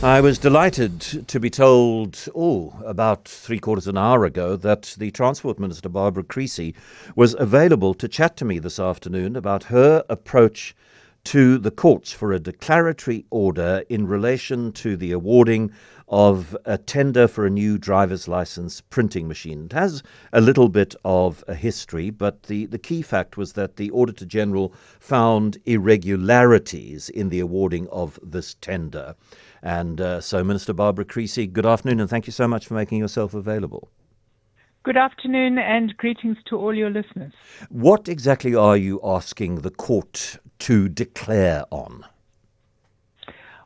I was delighted to be told, about three-quarters of an hour ago, that the Transport Minister, Barbara Creecy, was available to chat to me this afternoon about her approach to the courts for a declaratory order in relation to the awarding of a tender for a new driver's license printing machine. It has a little bit of a history, but the key fact was that the Auditor General found irregularities in the awarding of this tender. And so, Minister Barbara Creecy, good afternoon, and thank you so much for making yourself available. Good afternoon and greetings to all your listeners. What exactly are you asking the court to declare on?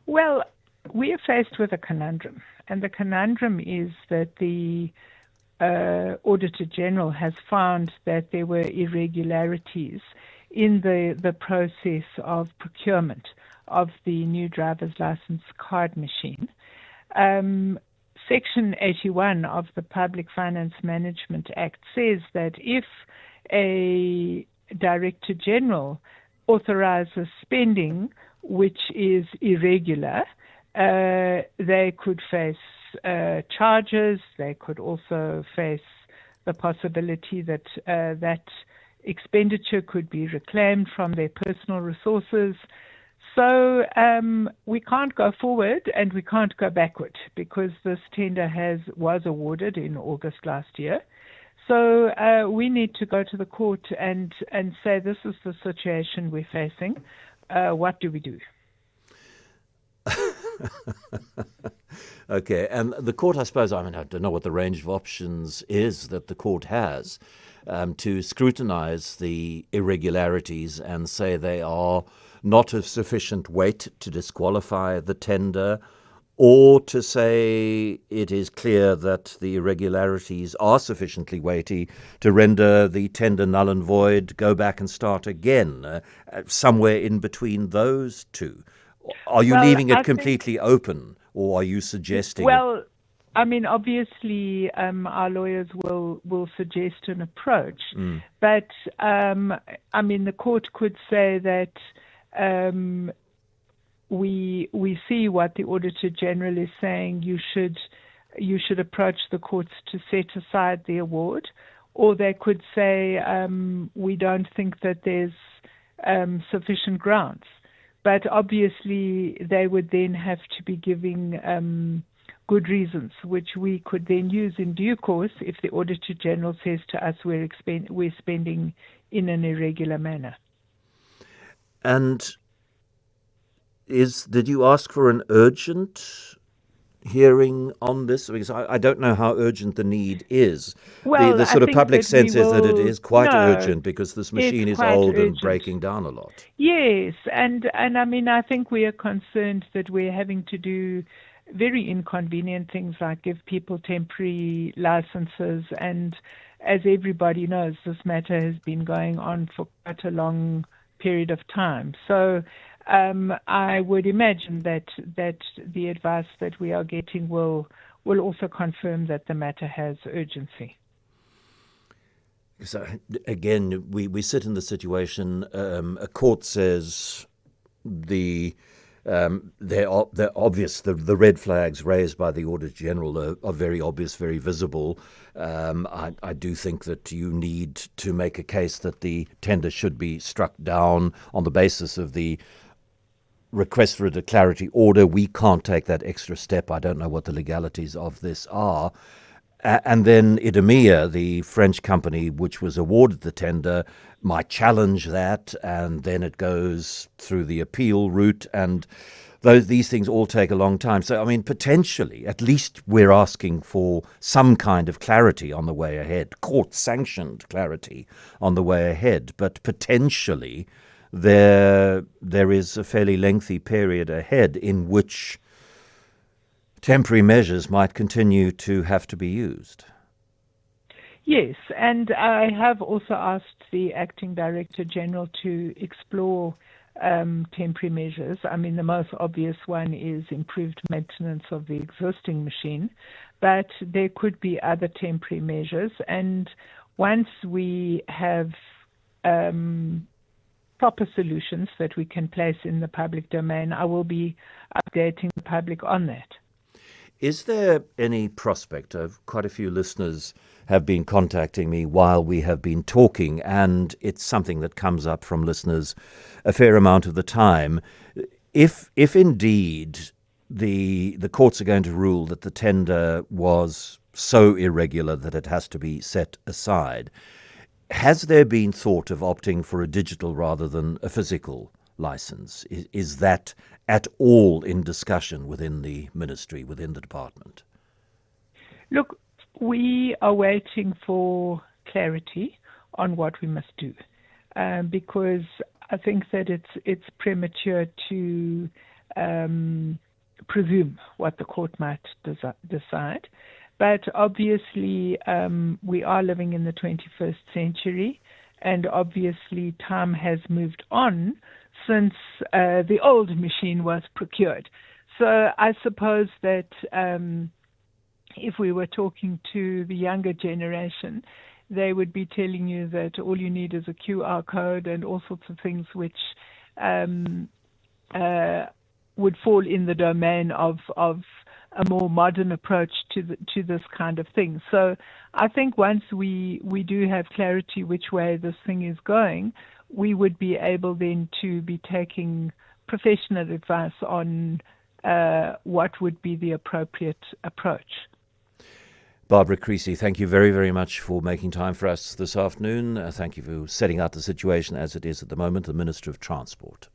Well, we are faced with a conundrum, and the conundrum is that the Auditor General has found that there were irregularities in the process of procurement of the new driver's license card machine. Section 81 of the Public Finance Management Act says that if a Director General authorizes spending which is irregular, they could face charges. They could also face the possibility that that expenditure could be reclaimed from their personal resources. So we can't go forward and we can't go backward because this tender was awarded in August last year. So we need to go to the court and say this is the situation we're facing. What do we do? Okay, and the court, I suppose, I don't know what the range of options is that the court has to scrutinize the irregularities and say they are not of sufficient weight to disqualify the tender, or to say it is clear that the irregularities are sufficiently weighty to render the tender null and void, go back and start again, somewhere in between those two. Are you leaving it completely open, or are you suggesting? Well, I mean, obviously, our lawyers will suggest an approach, but I mean, the court could say that we see what the Auditor General is saying. You should approach the courts to set aside the award, or they could say we don't think that there's sufficient grounds. But obviously, they would then have to be giving good reasons, which we could then use in due course if the Auditor General says to us we're spending in an irregular manner. And did you ask for an urgent hearing on this? Because I don't know how urgent the need is. Well, the sort of public sense is that it is quite urgent because this machine is old and breaking down a lot. Yes, and I mean, I think we are concerned that we're having to do very inconvenient things like give people temporary licenses, and as everybody knows, this matter has been going on for quite a long period of time. So I would imagine that the advice that we are getting will also confirm that the matter has urgency. So again, we sit in the situation. A court says they're obvious. The red flags raised by the Auditor General are very obvious, very visible. I do think that you need to make a case that the tender should be struck down on the basis of the request for a declaratory order. We can't take that extra step. I don't know what the legalities of this are. And then Idemia, the French company which was awarded the tender, might challenge that, and then it goes through the appeal route, and these things all take a long time. So, I mean, potentially, at least we're asking for some kind of clarity on the way ahead, court-sanctioned clarity on the way ahead, but potentially there is a fairly lengthy period ahead in which temporary measures might continue to have to be used. Yes, and I have also asked the Acting Director General to explore temporary measures. I mean, the most obvious one is improved maintenance of the existing machine, but there could be other temporary measures. And once we have proper solutions that we can place in the public domain, I will be updating the public on that. Is there any prospect of quite a few listeners have been contacting me while we have been talking, and it's something that comes up from listeners a fair amount of the time. If indeed the courts are going to rule that the tender was so irregular that it has to be set aside, has there been thought of opting for a digital rather than a physical license? Is that at all in discussion within the ministry, within the department? Look, we are waiting for clarity on what we must do, because I think that it's premature to presume what the court might decide. But obviously, we are living in the 21st century, and obviously time has moved on since the old machine was procured. So I suppose that if we were talking to the younger generation, they would be telling you that all you need is a QR code and all sorts of things which would fall in the domain of a more modern approach to this kind of thing. So I think once we do have clarity which way this thing is going, we would be able then to be taking professional advice on what would be the appropriate approach. Barbara Creecy, thank you very, very much for making time for us this afternoon. Thank you for setting out the situation as it is at the moment, the Minister of Transport.